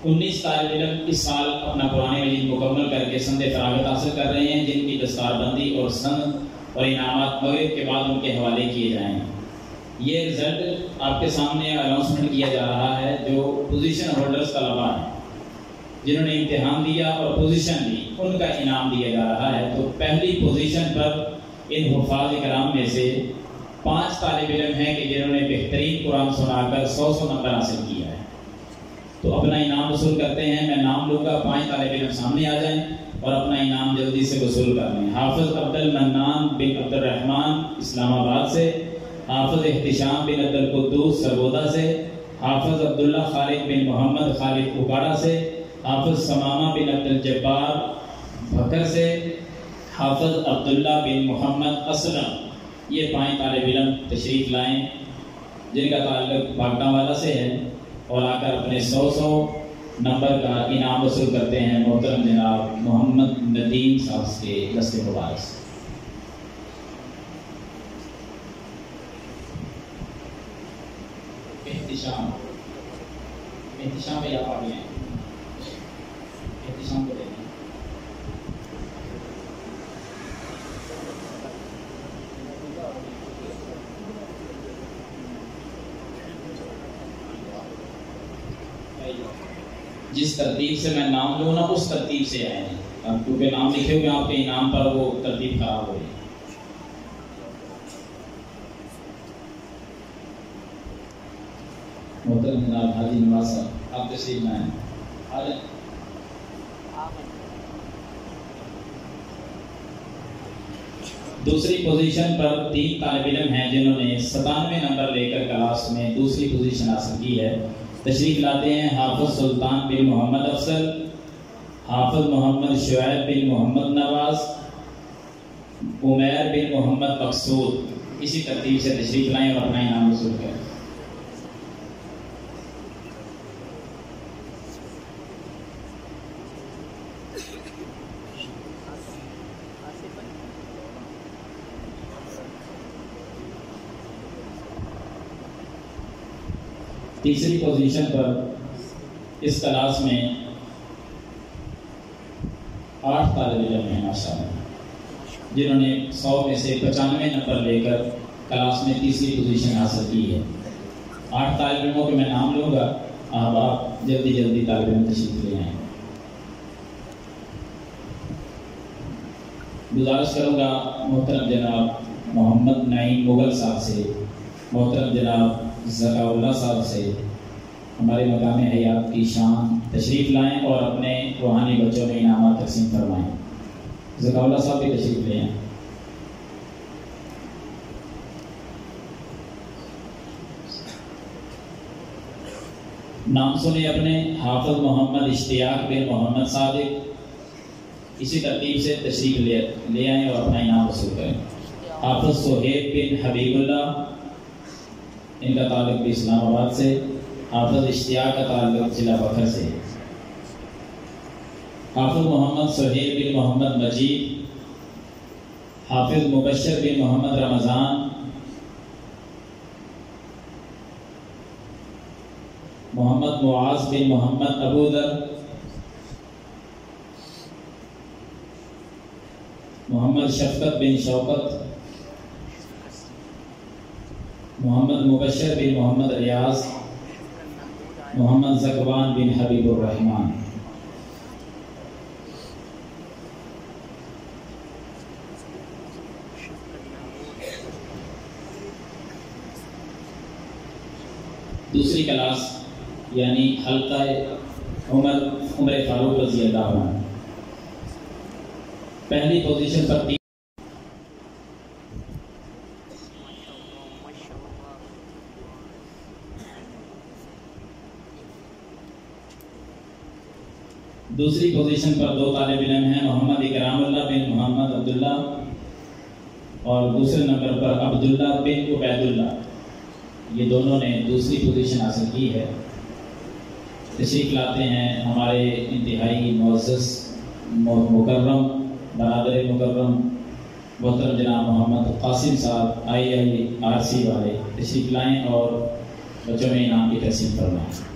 19 طالب علم اس سال اپنا قرآن مجید مکمل کر کے سند فراغت حاصل کر رہے ہیں، جن کی دستار بندی اور سند اور انعامات مغرب کے بعد ان کے حوالے کیے جائیں۔ یہ رزلٹ آپ کے سامنے اناؤنسمنٹ کیا جا رہا ہے۔ جو پوزیشن ہولڈرز طلباء ہیں جنہوں نے امتحان دیا اور پوزیشن لی، ان کا انعام دیا جا رہا ہے۔ تو پہلی پوزیشن پر ان حفاظ کرام میں سے 5 طالب علم ہیں کہ جنہوں نے بہترین قرآن سنا کر 100 نمبر حاصل کیا ہے۔ تو اپنا انعام وصول کرتے ہیں۔ میں نام لوں گا، 5 طالب علم سامنے آ جائیں اور اپنا انعام جلدی سے وصول کر لیں۔ حافظ عبد المنان بن عبد الرحمن اسلام آباد سے، حافظ احتشام بن عبد القدوس سرگودا سے، حافظ عبداللہ خالد بن محمد خالد اکاڑا سے، حافظ سمامہ بن عبد الجبار بھکر سے، حافظ عبداللہ بن محمد اسلم۔ یہ 5 طالب علم تشریف لائیں جن کا تعلق باغٹا والا سے ہے، اور آ کر اپنے 100 نمبر کا انعام وصول کرتے ہیں محترم جناب محمد ندیم صاحب کے دست مبارک سے۔ احتشام میں آپ آ گئے ہیں، احتشام کو لے لیں۔ جس ترتیب سے میں نام لوں نا، اس ترتیب سے آئے ہیں، اب کیونکہ نام لکھے ہوئے آپ کے انعام پر وہ ترتیب خراب ہو رہی ہے۔ محترم جناب حاجی نواز صاحب، آپ تشریف لائیں۔ دوسری پوزیشن پر 3 طالب علم ہیں جنہوں نے 97 نمبر لے کر کلاس میں دوسری پوزیشن حاصل کی ہے۔ تشریف لاتے ہیں حافظ سلطان بن محمد افضل، حافظ محمد شعیب بن محمد نواز، عمیر بن محمد مقصود۔ اسی ترتیب سے تشریف لائیں اور اپنا انعام وصول کریں۔ تیسری پوزیشن پر اس کلاس میں 8 طالب علم ہیں ماشاءاللہ، جنہوں نے 100 میں سے 95 نمبر لے کر کلاس میں تیسری پوزیشن حاصل کی ہے۔ 8 طالب علموں کے میں نام لوں گا، آپ جلدی طالب علم تشریف لے آئیں۔ گزارش کروں گا محترم جناب محمد نعیم مغل صاحب سے، محترم جناب ذکاء اللہ صاحب سے ہمارے مقام حیات کی شان تشریف لائیں اور اپنے روحانی بچوں میں انعامات تقسیم فرمائیں۔ ذکاء اللہ صاحب بھی تشریف لے آئیں۔ نام سنیں اپنے، حافظ محمد اشتیاق بن محمد صادق۔ اسی ترتیب سے تشریف لے آئیں اور اپنا انعام وصول کریں۔ حافظ سہیب بن حبیب اللہ، ان کا تعلق بھی اسلام آباد سے، حافظ اشتیاق کا تعلق ضلع بکر سے۔ حافظ محمد سہیل بن محمد مجید، حافظ مبشر بن محمد رمضان، محمد معاذ بن محمد ابودر، محمد شفقت بن شوکت، محمد مبشر بن محمد ریاض، محمد زکوان بن حبیب الرحمن۔ دوسری کلاس یعنی حلقہ عمر فاروق رضی اللہ عنہ، پہلی پوزیشن پر 3 دوسری پوزیشن پر 2 طالب علم ہیں، محمد اکرام اللہ بن محمد عبداللہ اور دوسرے نمبر پر عبداللہ بن عبید اللہ، یہ دونوں نے دوسری پوزیشن حاصل کی ہے۔ تشریف لاتے ہیں ہمارے انتہائی معزز مکرم برادر مکرم محترم جناب محمد قاسم صاحب IIRC والے، تشریف لائیں اور بچوں میں انعام کی تقسیم فرمائیں۔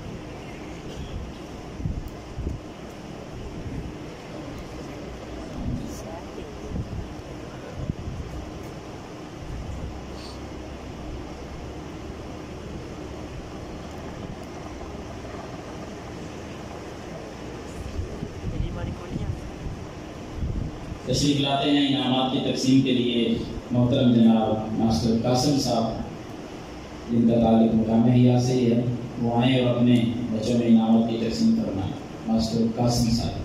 تشریف لاتے ہیں انعامات کی تقسیم کے لیے محترم جناب ماسٹر قاسم صاحب، جن کا تعلق مقام حیا سے ہی ہے، وہ آئیں اور اپنے بچوں میں انعامات کی تقسیم فرمائیں۔ ماسٹر قاسم صاحب۔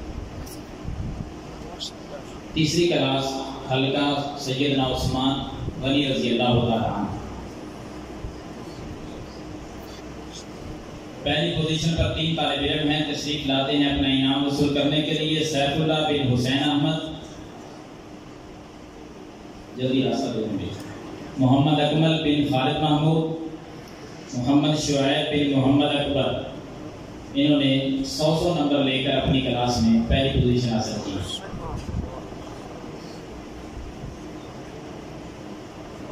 تیسری کلاس حلقہ سیدنا عثمان غنی رضی اللہ تعالیٰ عنہ۔ پہلی پوزیشن پر 3 طالب علم ہیں، تشریف لاتے ہیں اپنا انعام وصول کرنے کے لیے۔ سیف اللہ بن حسین احمد، جلدی راستہ دے دیں گے۔ محمد اکمل بن خالد محمود، محمد شعیب بن محمد اکبر، انہوں نے 100 نمبر لے کر اپنی کلاس میں پہلی پوزیشن حاصل کی۔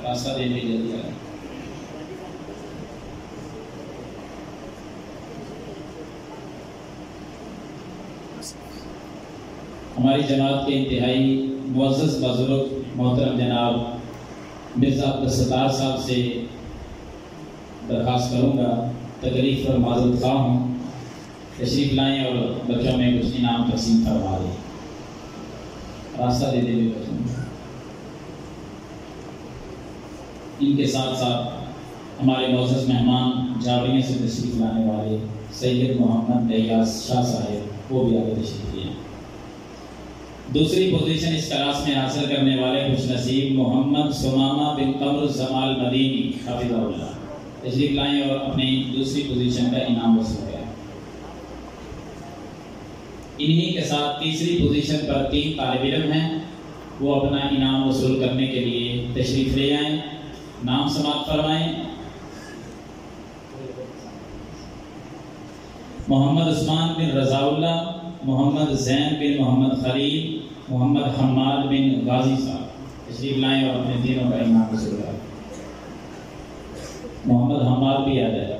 راستہ دے دیں جلدی آئیں۔ ہماری جماعت کے انتہائی معزز بزرگ محترم جناب مرزا عبدالستار صاحب سے درخواست کروں گا، تکلیف پر معذرت خواہ ہوں، تشریف لائیں اور بچوں میں کچھ انعام تقسیم فرما دیں۔ راستہ دے دیں بچوں میں۔ ان کے ساتھ ساتھ ہمارے معزز مہمان جاویہ سے تشریف لانے والے سید محمد الیاس شاہ صاحب، وہ بھی آگے تشریف لائیں۔ دوسری پوزیشن اس کلاس میں حاصل کرنے والے خوش نصیب محمد سمامہ بن قمر زمال مدینی حافظہ اللہ، تشریف لائیں اور اپنی دوسری پوزیشن کا انعام وصول کریں۔ انہی کے ساتھ تیسری پوزیشن پر 3 طالب علم ہیں، وہ اپنا انعام وصول کرنے کے لیے تشریف لے آئیں، نام سماعت فرمائیں۔ محمد عثمان بن رضا اللہ، محمد زین بن محمد خلیل، محمد حماد بن غازی صاحب، تشریف لائیں اور اپنے تینوں کا انعام وصول کریں۔ محمد حماد بھی آ جائے۔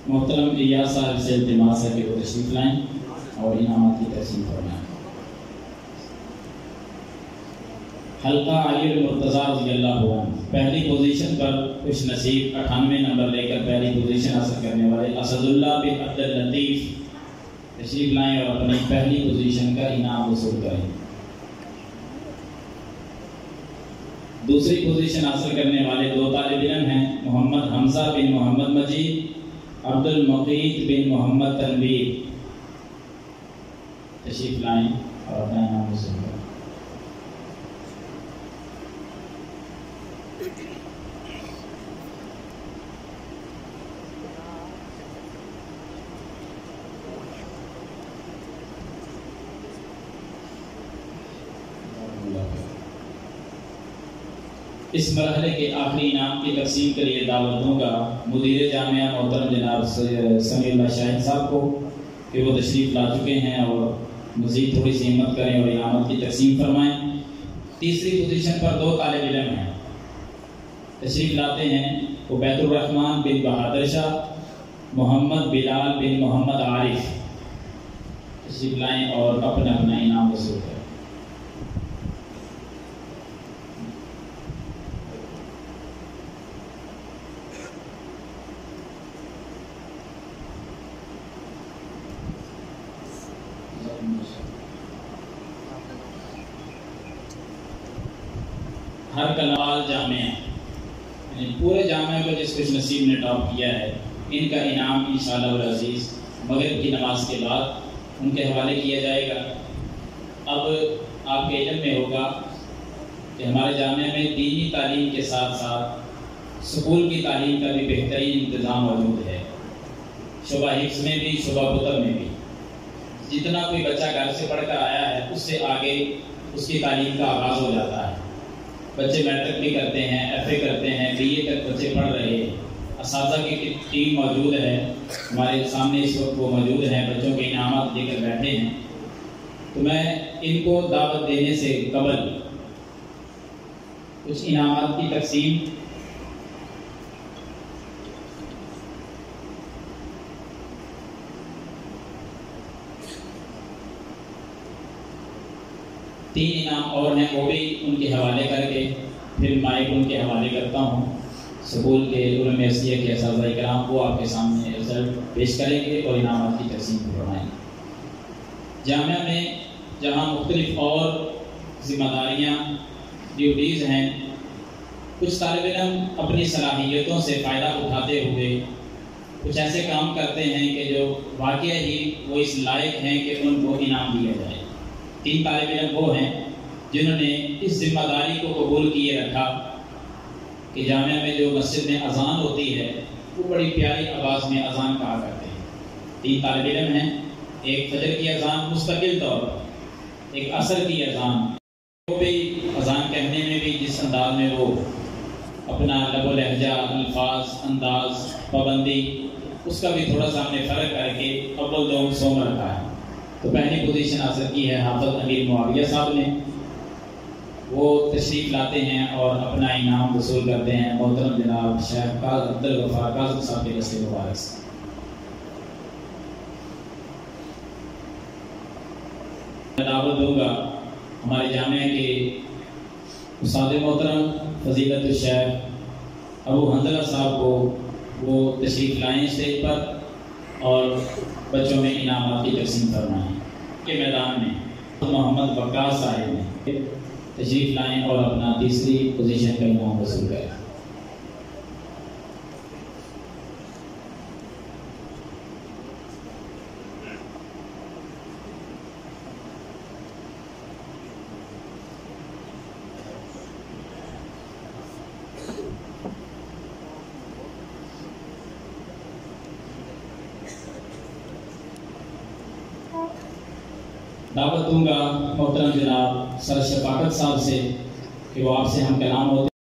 محترم الیاس صاحب سے التماس ہے کہ وہ تشریف لائیں اور انعامات کی تقسیم فرمائیں۔ حلقہ علی المرتضیٰ رضی اللہ عنہ، پہلی پوزیشن پر خوش نصیب 98 نمبر لے کر پہلی پوزیشن حاصل کرنے والے اسد اللہ بن عبد اللطیف، تشریف لائیں اور اپنی پہلی پوزیشن کا انعام وصول کریں۔ دوسری پوزیشن حاصل کرنے والے 2 طالب علم ہیں، محمد حمزہ بن محمد مجید، عبد المقید بن محمد تنویر، تشریف لائیں اور اپنا انعام وصول کریں۔ اس مرحلے کے آخری انعام کی تقسیم کے لیے دعوت دوں گا مدیر جامعہ محترم جناب سمیع اللہ شاہد صاحب کو کہ وہ تشریف لا چکے ہیں اور مزید تھوڑی سی ہمت کریں اور انعامات کی تقسیم فرمائیں۔ تیسری پوزیشن پر 2 طالب علم ہیں، تشریف لاتے ہیں عبید الرحمن بن بہادر شاہ، محمد بلال بن محمد عارف، تشریف لائیں اور اپنا انعام وصول کریں۔ ہر کلال جامعہ یعنی پورے جامعہ کو جس خوش نصیب نے ٹاپ کیا ہے، ان کا انعام انشاءاللہ العزیز مغرب کی نماز کے بعد ان کے حوالے کیا جائے گا۔ اب آپ کے علم میں ہوگا کہ ہمارے جامعہ میں دینی تعلیم کے ساتھ ساتھ سکول کی تعلیم کا بھی بہترین انتظام موجود ہے، شعبہ حفظ میں بھی، شعبہ بطر میں بھی۔ جتنا کوئی بچہ گھر سے پڑھ کر آیا ہے اس سے آگے اس کی تعلیم کا آغاز ہو جاتا ہے۔ بچے میٹرک بھی کرتے ہیں، ایف اے کرتے ہیں، بی اے تک بچے پڑھ رہے ہیں۔ اساتذہ کی ٹیم موجود ہے ہمارے سامنے اس وقت، وہ موجود ہیں، بچوں کے انعامات دے کر بیٹھے ہیں۔ تو میں ان کو دعوت دینے سے قبل کچھ انعامات کی تقسیم تین انعام اور ہیں، وہ بھی ان کے حوالے کر کے پھر مائک ان کے حوالے کرتا ہوں۔ سکول کے علماء اساتذہ کے اساتذہ کرام وہ آپ کے سامنے رزلٹ پیش کریں گے اور انعامات کی تقسیم فرمائیں گے۔ جامعہ میں جہاں مختلف اور ذمہ داریاں، ڈیوٹیز ہیں، کچھ طالب علم اپنی صلاحیتوں سے فائدہ اٹھاتے ہوئے کچھ ایسے کام کرتے ہیں کہ جو واقعہ ہی وہ اس لائق ہیں کہ ان کو انعام دیا جائے۔ تین طالب علم وہ ہیں جنہوں نے اس ذمہ داری کو قبول کیے رکھا کہ جامعہ میں جو مسجد میں اذان ہوتی ہے وہ بڑی پیاری آواز میں اذان کہا کرتے ہیں۔ تین طالب علم ہیں، ایک فجر کی اذان مستقل طور پر، ایک عصر کی اذان، وہ بھی اذان کہنے میں بھی جس انداز میں وہ اپنا لب و لہجہ، الفاظ، انداز، پابندی، اس کا بھی تھوڑا سا ہم نے فرق کر کے اول دوم سوم رکھا ہے۔ تو پہلی پوزیشن حاصل کی ہے حافظ امیر معاویہ صاحب نے، وہ تشریف لاتے ہیں اور اپنا انعام وصول کرتے ہیں محترم جناب شیخ عبدالغفار کاظم صاحب کے دست مبارک سے۔ میں دعوت دوں گا ہمارے جامعہ کے استاد محترم فضیلت الشیخ ابو حنظلہ صاحب کو، وہ تشریف لائیں اسٹیج پر اور بچوں میں انعامات کی تقسیم فرمائیں۔ کے میدان میں محمد وقاص صاحب نے تشریف لائیں اور اپنا تیسری پوزیشن کا انعام وصول کریں۔ دعوت دوں گا محترم جناب سر شفاقت صاحب سے کہ وہ آپ سے ہم کلام ہوتے